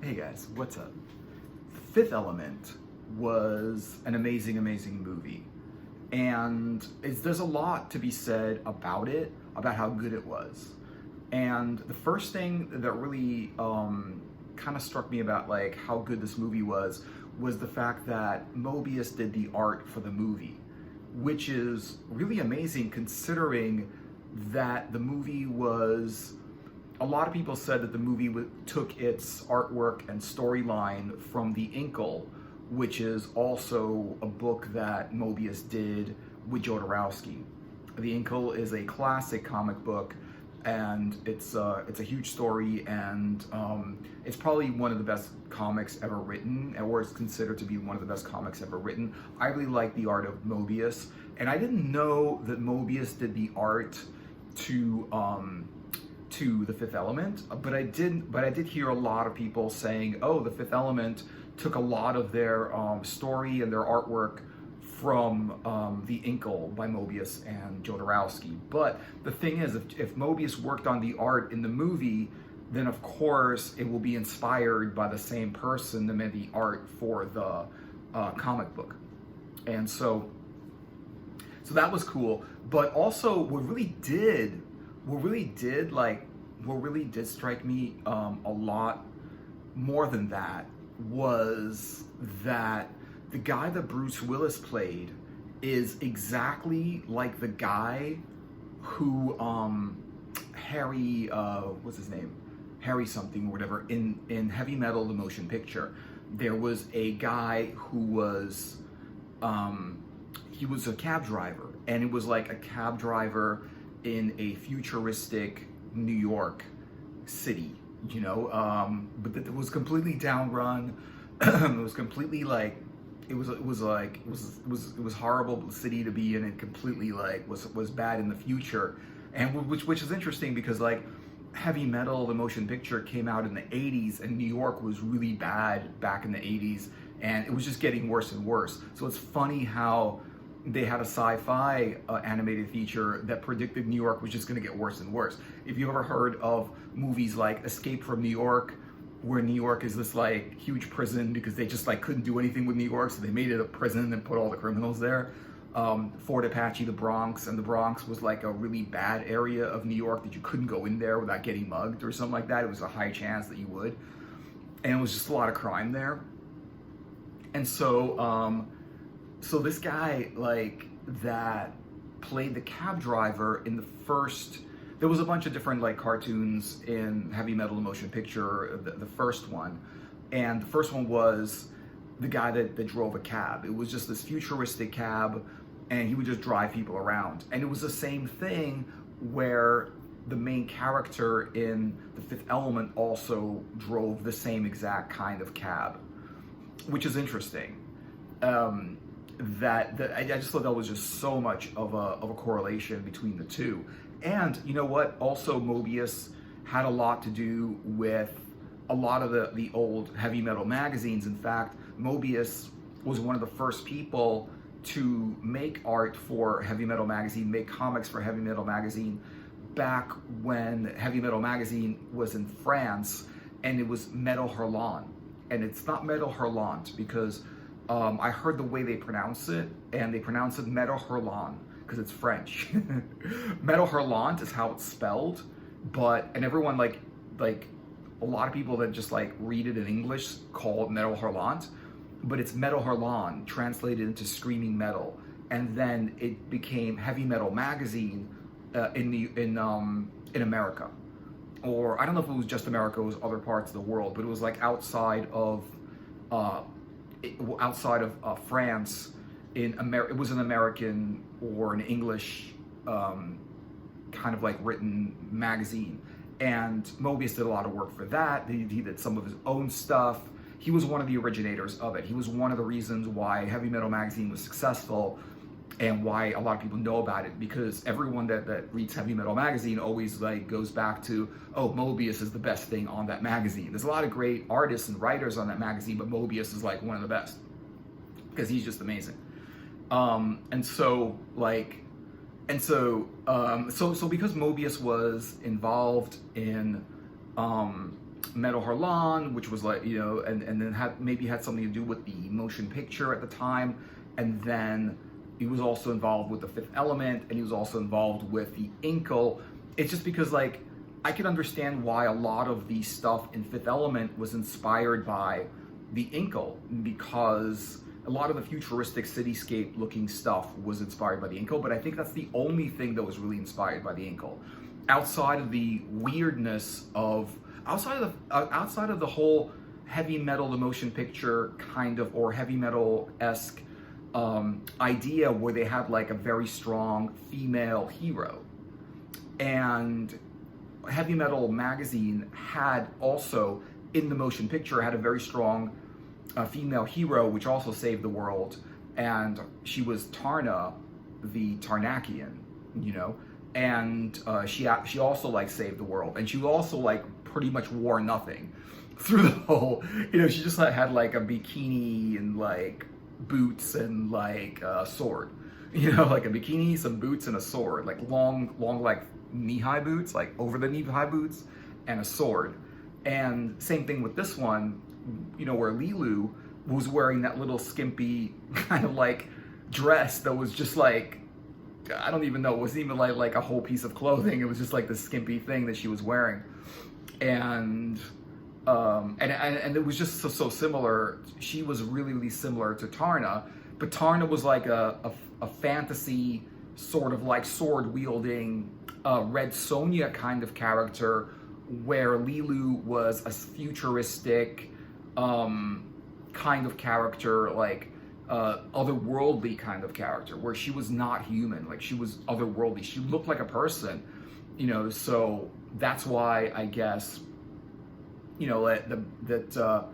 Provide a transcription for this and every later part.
Hey guys, what's up? Fifth Element was an amazing, amazing movie. And there's a lot to be said about it, about how good it was. And the first thing that really kind of struck me about like how good this movie was the fact that Mobius did the art for the movie, which is really amazing considering that the movie was a lot of people said that the movie took its artwork and storyline from The Inkle, which is also a book that Mobius did with Jodorowsky. The Inkle is a classic comic book, and it's a huge story, and it's probably one of the best comics ever written, or it's considered to be one of the best comics ever written. I really like the art of Mobius, and I didn't know that Mobius did the art to The Fifth Element, but I did hear a lot of people saying, "Oh, The Fifth Element took a lot of their story and their artwork from The Inkle by Mobius and Jodorowsky." But the thing is, if Mobius worked on the art in the movie, then of course it will be inspired by the same person that made the art for the comic book, and so that was cool. But also, what really did strike me a lot more than that was that the guy that Bruce Willis played is exactly like the guy who Harry what's his name, Harry something or whatever, in Heavy Metal the motion picture. There was a guy who was he was a cab driver, and it was like a cab driver in a futuristic New York City, but it was completely downrun. It was completely like it was horrible city to be in. It completely like was bad in the future, and which is interesting because like Heavy Metal the motion picture came out in the 80s, and New York was really bad back in the 80s, and it was just getting worse and worse. So it's funny how they had a sci-fi animated feature that predicted New York was just going to get worse and worse. If you've ever heard of movies like Escape from New York, where New York is this like huge prison because they just like couldn't do anything with New York, so they made it a prison and put all the criminals there. Fort Apache, the Bronx, and the Bronx was like a really bad area of New York that you couldn't go in there without getting mugged or something like that. It was a high chance that you would, and it was just a lot of crime there. And so this guy like that played the cab driver in the first. There was a bunch of different like cartoons in Heavy Metal the motion picture, the first one, and the first one was the guy that drove a cab. It was just this futuristic cab, and he would just drive people around. And it was the same thing where the main character in The Fifth Element also drove the same exact kind of cab, which is interesting. That I just thought that was just so much of a correlation between the two. And you know what? Also, Mobius had a lot to do with a lot of the old heavy metal magazines. In fact, Mobius was one of the first people to make art for Heavy Metal magazine, make comics for Heavy Metal magazine, back when Heavy Metal magazine was in France, and it was Metal Hurlant. And it's not Metal Hurlant because I heard the way they pronounce it, and they pronounce it Metal Hurlant because it's French. Metal Hurlant is how it's spelled, and everyone like a lot of people that just like read it in English call it Metal Hurlant, but it's Metal Hurlant translated into screaming metal, and then it became Heavy Metal magazine in America, or I don't know if it was just America, it was other parts of the world, but it was like outside of France. It was an American or an English kind of like written magazine, and Mobius did a lot of work for that. He did some of his own stuff. He was one of the originators of it. He was one of the reasons why Heavy Metal magazine was successful and why a lot of people know about it, because everyone that reads Heavy Metal magazine always like goes back to, oh, Mobius is the best thing on that magazine. There's a lot of great artists and writers on that magazine, but Mobius is like one of the best because he's just amazing. So because Mobius was involved in Metal Harlan, which was like, and then maybe had something to do with the motion picture at the time. And then he was also involved with the Fifth Element, and he was also involved with the Inkle. It's just because, like, I can understand why a lot of the stuff in Fifth Element was inspired by the Inkle, because a lot of the futuristic cityscape looking stuff was inspired by the Inkle, but I think that's the only thing that was really inspired by the Inkle. Outside of the weirdness of, outside of the whole heavy metal, the motion picture kind of, or heavy metal-esque idea where they had like a very strong female hero. And Heavy Metal magazine had also, in the motion picture, had a very strong female hero, which also saved the world. And she was Tarna, the Tarnakian, and she also like saved the world. And she also like pretty much wore nothing through the whole, she just had like a bikini and like boots and like a sword, like a bikini, some boots and a sword, like long like knee-high boots, like over the knee-high boots, and a sword. And same thing with this one, where Lilu was wearing that little skimpy kind of like dress that was just like, I don't even know, it wasn't even like a whole piece of clothing. It was just like the skimpy thing that she was wearing. And it was just so similar. She was really, really similar to Tarna, but Tarna was like a fantasy sort of like sword wielding Red Sonja kind of character, where Lilu was a futuristic kind of character, like otherworldly kind of character, where she was not human, like she was otherworldly. She looked like a person, so that's why I guess, that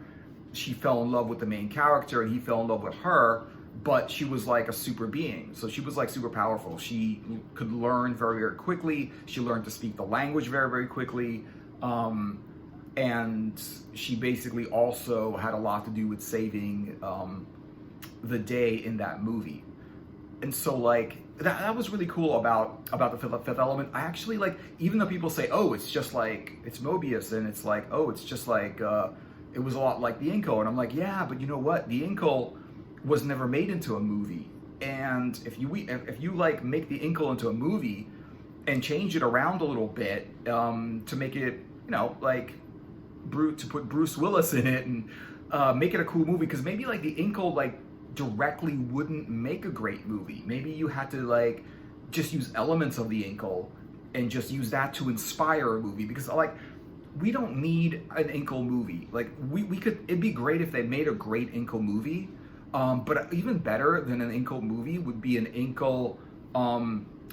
she fell in love with the main character and he fell in love with her, but she was like a super being. So she was like super powerful. She could learn very, very quickly. She learned to speak the language very, very quickly. And she basically also had a lot to do with saving the day in that movie. And so like, that was really cool about the Fifth Element. I actually like, even though people say, oh, it's just like, it's Mobius, and it's like, oh, it's just like, it was a lot like the Inkle. And I'm like, yeah, but you know what? The Inkle was never made into a movie. And if you like make the Inkle into a movie and change it around a little bit, to make it, like, to put Bruce Willis in it and make it a cool movie, because maybe like the Inkle like directly wouldn't make a great movie. Maybe you had to like just use elements of the Inkle and just use that to inspire a movie, because like we don't need an Inkle movie. Like we could, it'd be great if they made a great Inkle movie, but even better than an Inkle movie would be an Inkle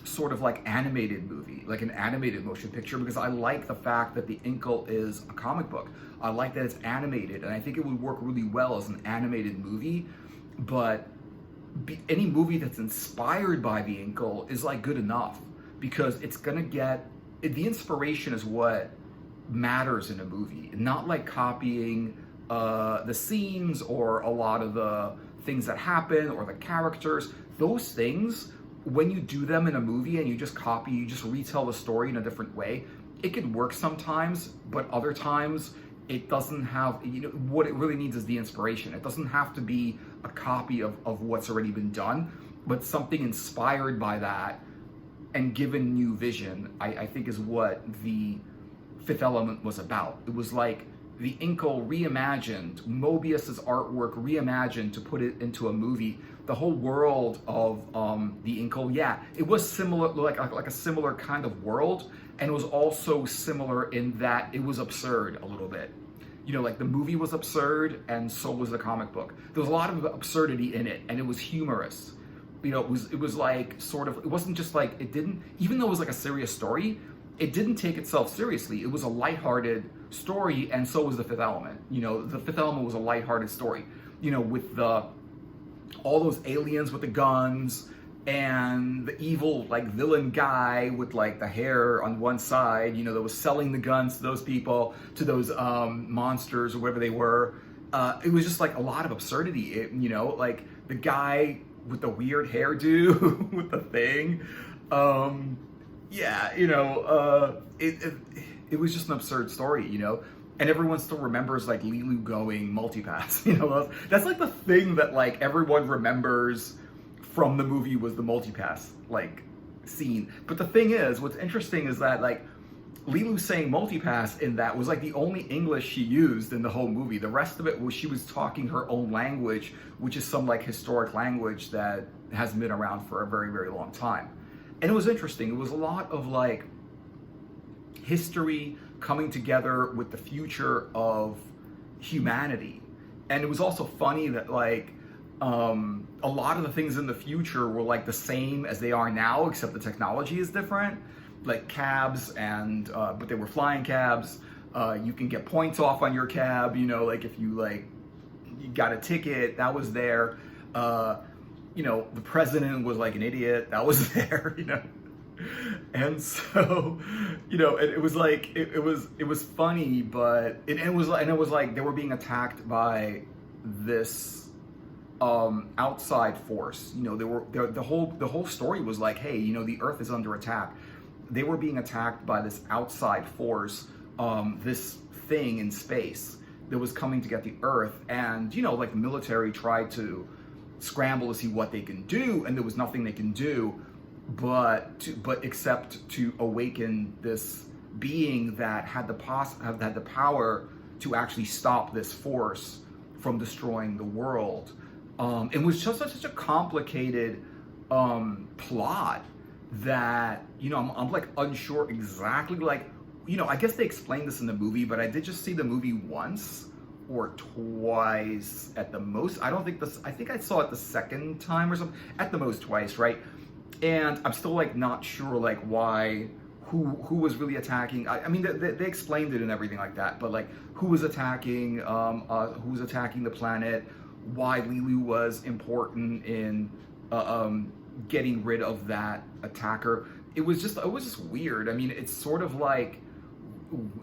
sort of like animated movie, like an animated motion picture, because I like the fact that the Inkle is a comic book. I like that it's animated, and I think it would work really well as an animated movie. But any movie that's inspired by the Inkle is like good enough, because it's gonna get, the inspiration is what matters in a movie, not like copying the scenes or a lot of the things that happen or the characters. Those things, when you do them in a movie and you just copy, you just retell the story in a different way, it can work sometimes, but other times it doesn't have, what it really needs is the inspiration. It doesn't have to be a copy of what's already been done, but something inspired by that and given new vision, I think is what the Fifth Element was about. It was like the Inkle reimagined, Mobius's artwork reimagined to put it into a movie. The whole world of the Inkle, yeah, it was similar, like a similar kind of world, and it was also similar in that it was absurd a little bit. Like the movie was absurd, and so was the comic book. There was a lot of absurdity in it, and it was humorous. It was like sort of, it wasn't just like, it didn't, even though it was like a serious story, it didn't take itself seriously. It was a lighthearted story, and so was the Fifth Element. The Fifth Element was a lighthearted story. With all those aliens with the guns, and the evil like villain guy with like the hair on one side, that was selling the guns to those people, to those monsters or whatever they were. It was just like a lot of absurdity. Like the guy with the weird hairdo with the thing. It was just an absurd story, and everyone still remembers like Lilu going multipass. You know, that's like the thing that like everyone remembers from the movie was the multipass like scene. But the thing is, what's interesting is that like Lilu saying multipass in that was like the only English she used in the whole movie. The rest of it was she was talking her own language, which is some like historic language that hasn't been around for a very, very long time. And it was interesting. It was a lot of like history coming together with the future of humanity. And it was also funny that like a lot of the things in the future were like the same as they are now, except the technology is different. Like cabs and but they were flying cabs. You can get points off on your cab, you know, like if you like you got a ticket, that was there. You know, the president was like an idiot, that was there, you know. And so, you know, it was like it was funny, but it was like they were being attacked by this outside force. You know, the whole story was like, hey, you know, the Earth is under attack. They were being attacked by this outside force, this thing in space that was coming to get the Earth. And, you know, like the military tried to scramble to see what they can do, and there was nothing they can do but except to awaken this being that had the power to actually stop this force from destroying the world. It was just such a complicated plot that, you know, I'm like unsure exactly, like, you know, I guess they explained this in the movie, but I did just see the movie once or twice at the most. I think I saw it the second time or something, at the most twice, right? And I'm still like not sure like why, who was really attacking. I mean, they explained it and everything like that, but like who was attacking the planet, why Lilu was important in getting rid of that attacker. It was just weird. I mean, it's sort of like,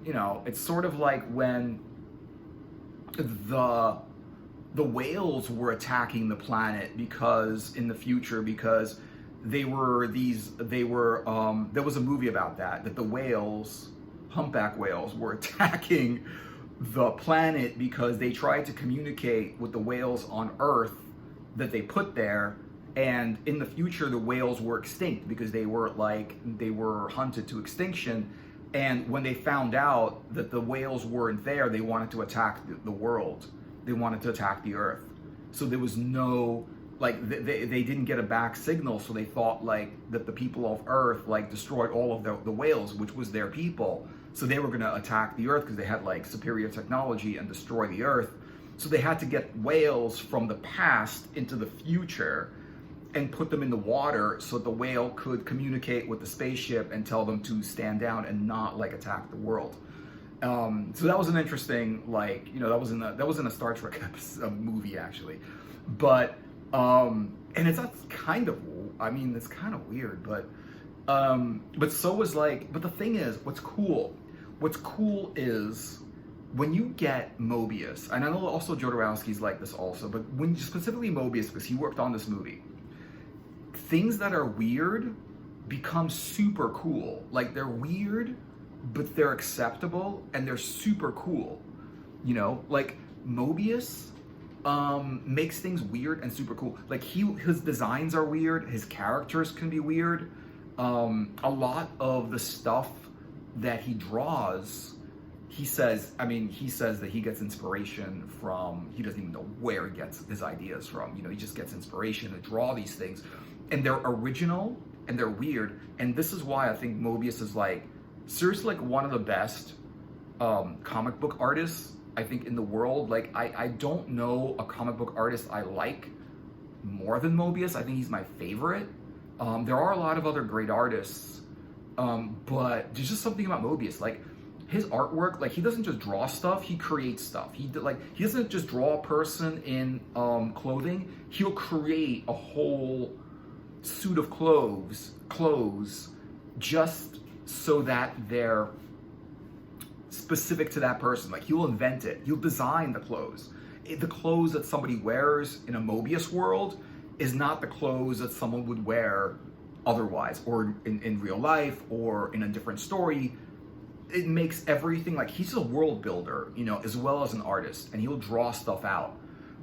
you know, it's sort of like when the whales were attacking the planet because in the future, because there was a movie about that the whales, humpback whales, were attacking the planet because they tried to communicate with the whales on Earth that they put there. And in the future, the whales were extinct because they were hunted to extinction. And when they found out that the whales weren't there, they wanted to attack the world. They wanted to attack the Earth. So there was no, like, they didn't get a back signal. So they thought like that the people of Earth like destroyed all of the whales, which was their people. So they were going to attack the Earth because they had like superior technology and destroy the Earth. So they had to get whales from the past into the future and put them in the water so the whale could communicate with the spaceship and tell them to stand down and not like attack the world. So that was an interesting, like, you know, that was in a Star Trek movie actually, but and it's kind of, I mean, it's kind of weird, but so was like, but the thing is, what's cool is when you get Mobius, and I know also Jodorowsky's like this also, but when specifically Mobius, because he worked on this movie, things that are weird become super cool. Like, they're weird, but they're acceptable and they're super cool. You know, like Mobius makes things weird and super cool. Like his designs are weird, his characters can be weird. A lot of the stuff that he draws, he says that he gets inspiration from, he doesn't even know where he gets his ideas from. You know, he just gets inspiration to draw these things. And they're original and they're weird. And this is why I think Mobius is like, seriously, like one of the best comic book artists, I think, in the world. Like, I don't know a comic book artist I like more than Mobius. I think he's my favorite. There are a lot of other great artists, but there's just something about Mobius. Like, his artwork, like, he doesn't just draw stuff, he creates stuff. He doesn't just draw a person in clothing. He'll create a whole suit of clothes just so that they're specific to that person. Like, he'll invent it. He'll design the clothes. The clothes that somebody wears in a Mobius world is not the clothes that someone would wear otherwise, or in real life, or in a different story. it makes everything, like, he's a world builder, you know, as well as an artist, and he'll draw stuff out,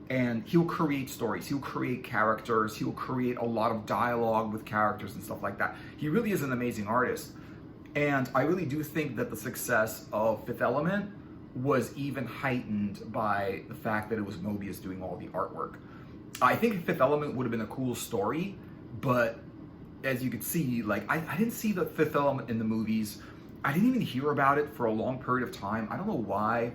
and he'll create stories, he'll create characters, he'll create a lot of dialogue with characters and stuff like that. He really is an amazing artist. And I really do think that the success of Fifth Element was even heightened by the fact that it was Mobius doing all the artwork. I think Fifth Element would have been a cool story, but as you could see, like, I didn't see the Fifth Element in the movies. I didn't even hear about it for a long period of time. I don't know why.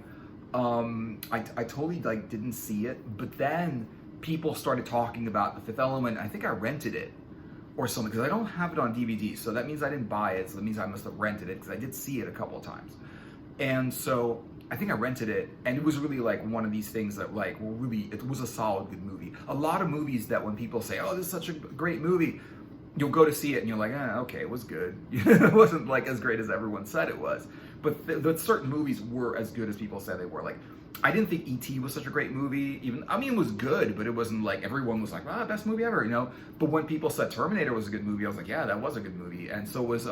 I totally, like, didn't see it. But then people started talking about the Fifth Element. I think I rented it or something, because I don't have it on DVD. So that means I didn't buy it. So that means I must have rented it, because I did see it a couple of times. And so I think I rented it, and it was really like one of these things that, like, were really, it was a solid, good movie. A lot of movies that when people say, oh, this is such a great movie, you'll go to see it and you're like, okay, it was good. It wasn't like as great as everyone said it was. But certain movies were as good as people said they were. Like, I didn't think E.T. was such a great movie. Even, I mean, it was good, but it wasn't like everyone was like, best movie ever, you know? But when people said Terminator was a good movie, I was like, yeah, that was a good movie. And so was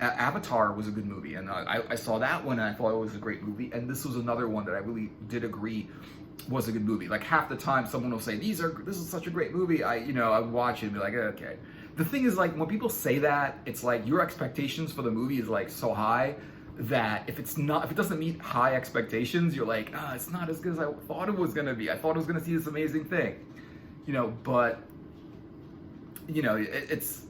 Avatar was a good movie. And I saw that one and I thought it was a great movie. And this was another one that I really did agree was a good movie. Like, half the time someone will say, this is such a great movie. I would watch it and be like, okay. The thing is, like, when people say that, it's like your expectations for the movie is like so high that if it doesn't meet high expectations, you're like, it's not as good as I thought it was gonna be. I thought I was gonna see this amazing thing, you know. But you know, it's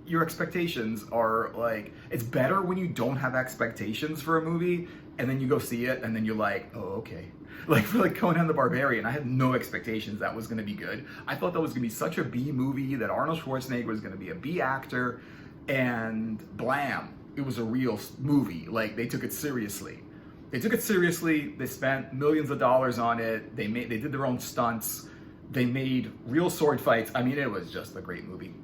your expectations are like, it's better when you don't have expectations for a movie and then you go see it and then you're like, oh, okay. Like, for like Conan the Barbarian, I had no expectations that was going to be good. I thought that was going to be such a B movie, that Arnold Schwarzenegger was going to be a B actor, and blam, it was a real movie. Like, they took it seriously. They spent millions of dollars on it. They did their own stunts. They made real sword fights. I mean, it was just a great movie.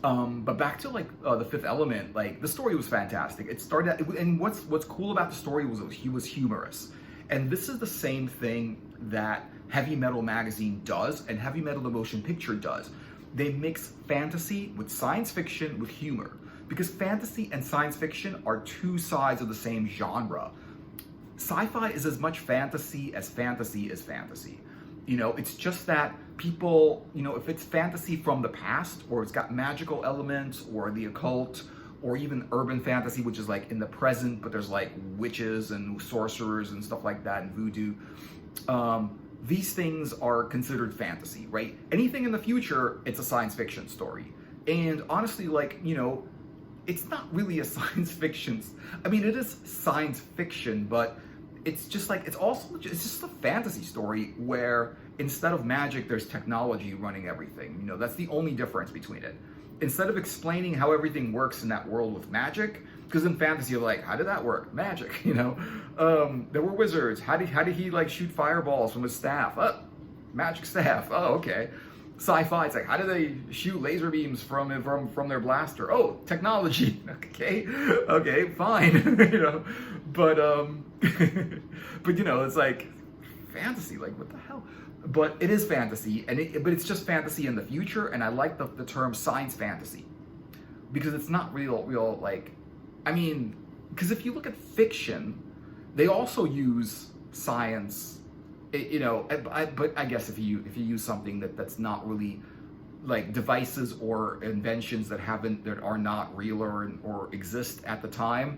But back to, like, the Fifth Element, like, the story was fantastic. It started out, and what's cool about the story was he was humorous. And this is the same thing that Heavy Metal Magazine does and Heavy Metal the Motion Picture does. They mix fantasy with science fiction with humor, because fantasy and science fiction are two sides of the same genre. Sci-fi is as much fantasy is fantasy. You know, it's just that people, you know, if it's fantasy from the past, or it's got magical elements or the occult, or even urban fantasy, which is like in the present, but there's like witches and sorcerers and stuff like that and voodoo. These things are considered fantasy, right? Anything in the future, it's a science fiction story. And honestly, like, you know, it's not really a science fiction. I mean, it is science fiction, but it's just like, it's just a fantasy story where instead of magic, there's technology running everything. You know, that's the only difference between it. Instead of explaining how everything works in that world with magic, because in fantasy you're like, how did that work? Magic, you know. There were wizards. How did he like shoot fireballs from his staff? Magic staff. Oh, okay. Sci-fi, it's like, how do they shoot laser beams from their blaster? Oh, technology. Okay, fine. You know, but but you know, it's like fantasy. Like, what the hell? But it is fantasy, but it's just fantasy in the future, and I like the term science fantasy, because it's not real, like, I mean, because if you look at fiction, they also use science, you know, but I guess if you use something that's not really, like, devices or inventions that are not real or exist at the time,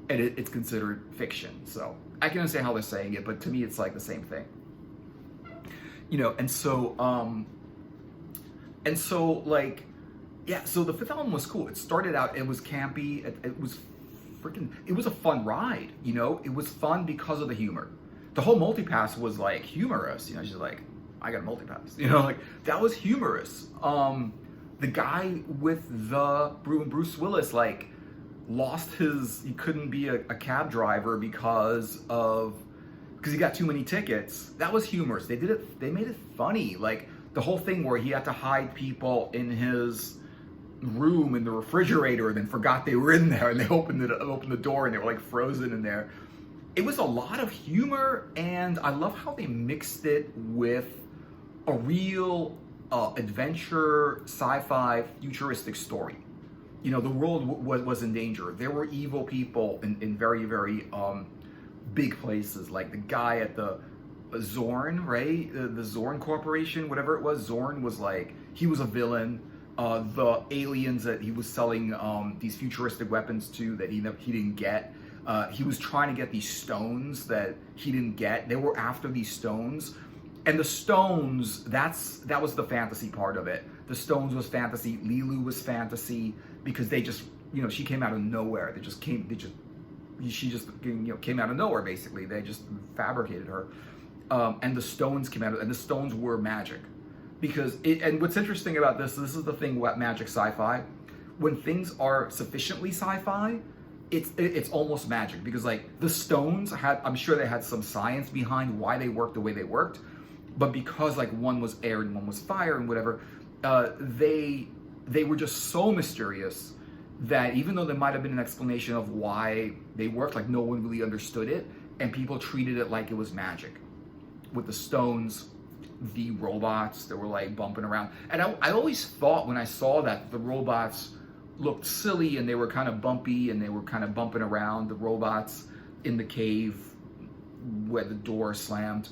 and it's considered fiction. So I can understand how they're saying it, but to me it's like the same thing. You know, and so like, yeah, so the Fifth Element was cool. It started out, it was campy, it was a fun ride, you know? It was fun because of the humor. The whole multipass was, like, humorous, you know, she's like, I got a multipass, you know, like, that was humorous. The guy with Bruce Willis, like, he couldn't be a cab driver because he got too many tickets. That was humorous. They made it funny. Like, the whole thing where he had to hide people in his room in the refrigerator and then forgot they were in there, and they opened the door and they were like frozen in there. It was a lot of humor, and I love how they mixed it with a real adventure, sci-fi, futuristic story. the world was in danger. There were evil people in very, very big places, like the guy at the Zorn, right? The Zorn Corporation, whatever it was. Zorn was like, he was a villain. The aliens that he was selling these futuristic weapons to that he didn't get. He was trying to get these stones that he didn't get. They were after these stones. And the stones, that was the fantasy part of it. The stones was fantasy. Lilu was fantasy because they just, she came out of nowhere. She just came out of nowhere, basically. They just fabricated her. And the stones came and the stones were magic. And what's interesting about this is the thing about magic sci-fi. When things are sufficiently sci-fi, it's almost magic, because like the stones I'm sure they had some science behind why they worked the way they worked, but because like one was air and one was fire and whatever, they were just so mysterious that even though there might have been an explanation of why they worked, like no one really understood it, and people treated it like it was magic. With the stones, the robots that were like bumping around, and I always thought when I saw that the robots looked silly and they were kind of bumpy and they were kind of bumping around, the robots in the cave where the door slammed,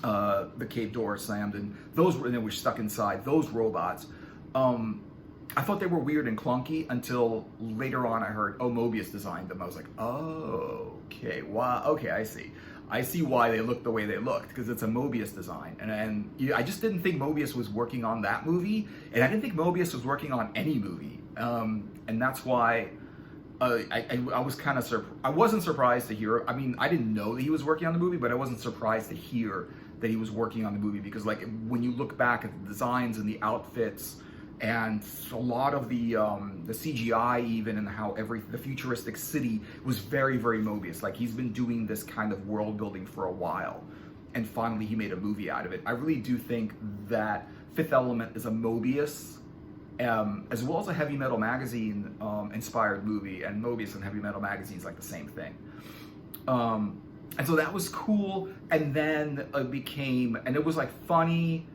the cave door slammed, and they were stuck inside, those robots. I thought they were weird and clunky until later on I heard, Mobius designed them. I was like, oh, okay, wow, okay, I see why they look the way they looked, because it's a Mobius design. And I just didn't think Mobius was working on that movie, and I didn't think Mobius was working on any movie. And that's why I was kind of I wasn't surprised to hear. I mean, I didn't know that he was working on the movie, but I wasn't surprised to hear that he was working on the movie, because like when you look back at the designs and the outfits and a lot of the CGI even, and how the futuristic city was very, very Mobius. Like he's been doing this kind of world building for a while, and finally he made a movie out of it. I really do think that Fifth Element is a Mobius, as well as a Heavy Metal Magazine inspired movie, and Mobius and Heavy Metal Magazine is like the same thing. And so that was cool, and then it became, and it was like funny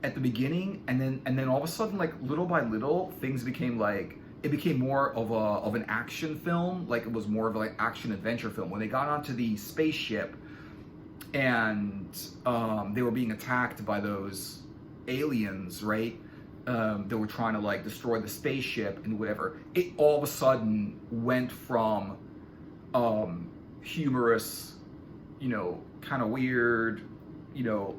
at the beginning, and then all of a sudden, like little by little, things became like, it became more of an action film. Like it was more of like action adventure film. When they got onto the spaceship and they were being attacked by those aliens, right? They were trying to like destroy the spaceship and whatever. It all of a sudden went from humorous, kind of weird,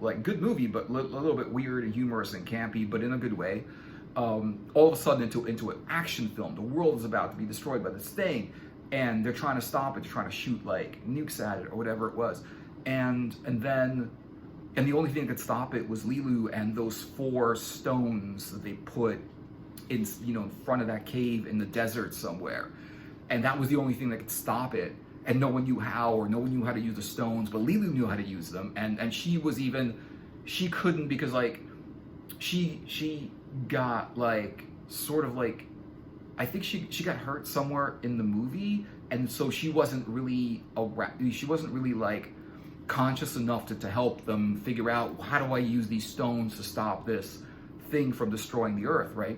like good movie, but a little bit weird and humorous and campy, but in a good way. All of a sudden into an action film. The world is about to be destroyed by this thing, and they're trying to stop it. They're trying to shoot like nukes at it or whatever it was, and the only thing that could stop it was Lilu and those 4 stones that they put in, in front of that cave in the desert somewhere, and that was the only thing that could stop it. And no one knew how, or no one knew how to use the stones, but Lilu knew how to use them, and she couldn't, because like she got like sort of like, I think she got hurt somewhere in the movie, and so she wasn't really like conscious enough to help them figure out, how do I use these stones to stop this thing from destroying the earth, right?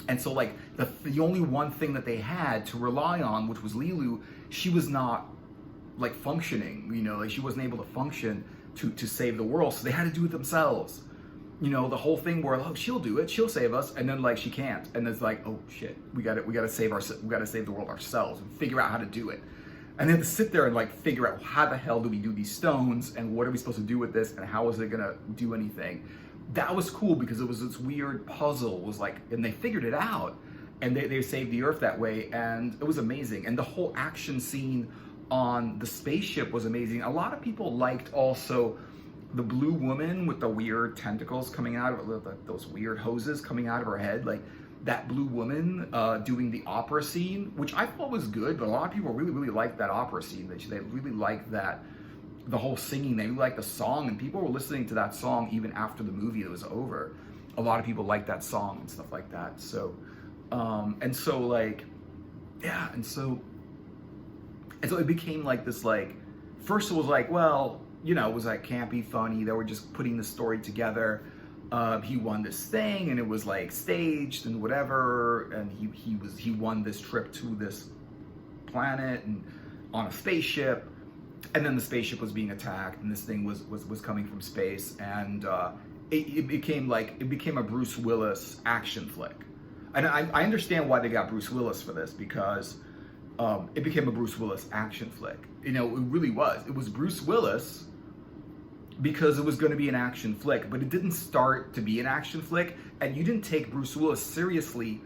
And so like the only one thing that they had to rely on, which was Lilu, she was not like functioning, like she wasn't able to function to save the world, so they had to do it themselves. The whole thing where, she'll do it, she'll save us, and then like she can't, and it's like, oh shit, we gotta save the world ourselves and figure out how to do it. And they have to sit there and like figure out, how the hell do we do these stones, and what are we supposed to do with this, and how is it gonna do anything? That was cool, because it was this weird puzzle, was like, and they figured it out, and they saved the earth that way, and it was amazing. And the whole action scene on the spaceship was amazing. A lot of people liked also the blue woman with the weird tentacles coming out of those weird hoses coming out of her head, like that blue woman doing the opera scene, which I thought was good, but a lot of people really, really liked that opera scene. They really liked that, the whole singing, they really liked the song, and people were listening to that song even after the movie was over. A lot of people liked that song and stuff like that. So, and so it became like this, like, first it was like, well, it was like campy, funny, they were just putting the story together. he won this thing, and it was like staged and whatever, and he won this trip to this planet and on a spaceship, and then the spaceship was being attacked, and this thing was coming from space, and it became a Bruce Willis action flick. And I understand why they got Bruce Willis for this, because it became a Bruce Willis action flick. You know, it really was. It was Bruce Willis because it was going to be an action flick, but it didn't start to be an action flick, and you didn't take Bruce Willis seriously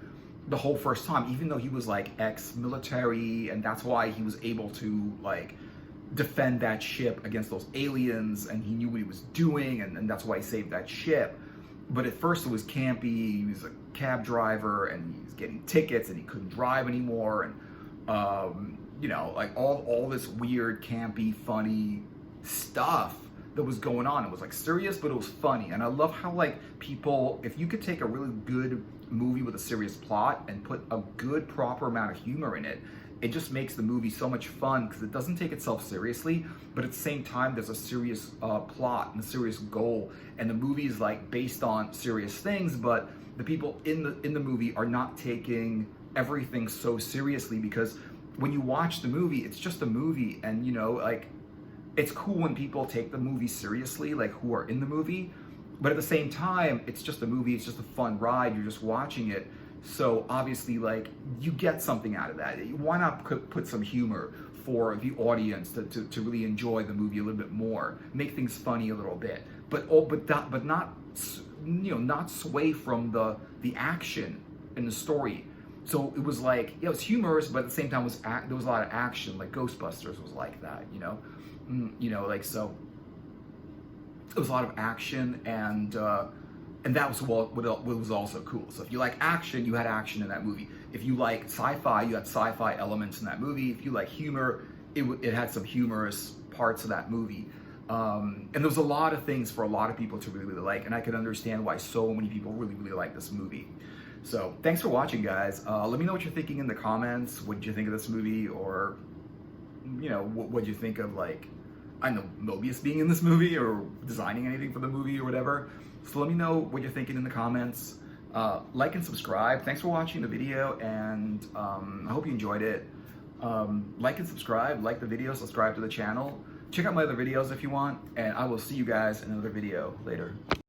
the whole first time, even though he was like ex-military, and that's why he was able to like defend that ship against those aliens, and he knew what he was doing, and that's why he saved that ship. But at first it was campy. He was a cab driver, and he was getting tickets, and he couldn't drive anymore, and you know, like all this weird, campy, funny stuff that was going on. It was like serious, but it was funny. And I love how like people, if you could take a really good movie with a serious plot and put a good proper amount of humor in it, it just makes the movie so much fun, because it doesn't take itself seriously, but at the same time there's a serious plot and a serious goal, and the movie is like based on serious things, but the people in the movie are not taking everything so seriously, because when you watch the movie, it's just a movie. And you know, like, it's cool when people take the movie seriously, like who are in the movie, but at the same time, it's just a movie, it's just a fun ride, you're just watching it. So obviously, like, you get something out of that. Why not put some humor for the audience to really enjoy the movie a little bit more, make things funny a little bit, but not, you know, not sway from the action in the story. So it was like, it was humorous, but at the same time there was a lot of action. Like Ghostbusters was like that, you know. You know, like, so it was a lot of action, and that was what was also cool. So if you like action, you had action in that movie. If you like sci-fi, you had sci-fi elements in that movie. If you like humor, it had some humorous parts of that movie. And there was a lot of things for a lot of people to really, really like, and I could understand why so many people really, really like this movie. So thanks for watching, guys. Let me know what you're thinking in the comments. What did you think of this movie? Or, you know, what did you think of, like, I don't know, Mobius being in this movie, or designing anything for the movie or whatever. So let me know what you're thinking in the comments. Like and subscribe. Thanks for watching the video, and I hope you enjoyed it. Like and subscribe, like the video, subscribe to the channel. Check out my other videos if you want, and I will see you guys in another video later.